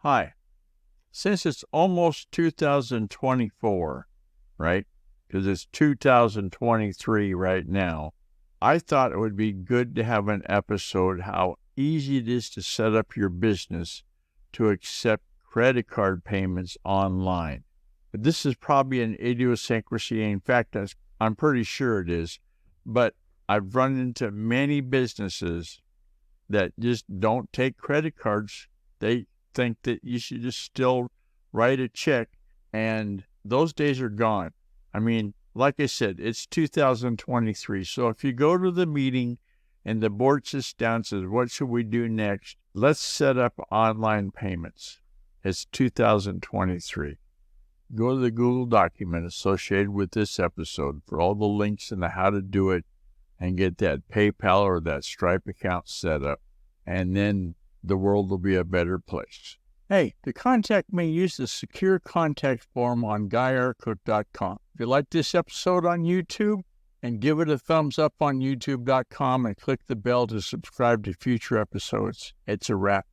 Hi. Since it's almost 2024, right? Because it's 2023 right now, I thought it would be good to have an episode how easy it is to set up your business to accept credit card payments online. But this is probably an idiosyncrasy. In fact, I'm pretty sure it is. But I've run into many businesses that just don't take credit cards. They think that you should just still write a check, and those days are gone. I mean, like I said, it's 2023. So if you go to the meeting and the board sits down and says, what should we do next? Let's set up online payments. It's 2023. Go to the Google document associated with this episode for all the links and how to do it and get that PayPal or that Stripe account set up. And then the world will be a better place. Hey, to contact me, use the secure contact form on GuyRcook.com. If you like this episode on YouTube, and give it a thumbs up on YouTube.com and click the bell to subscribe to future episodes. It's a wrap.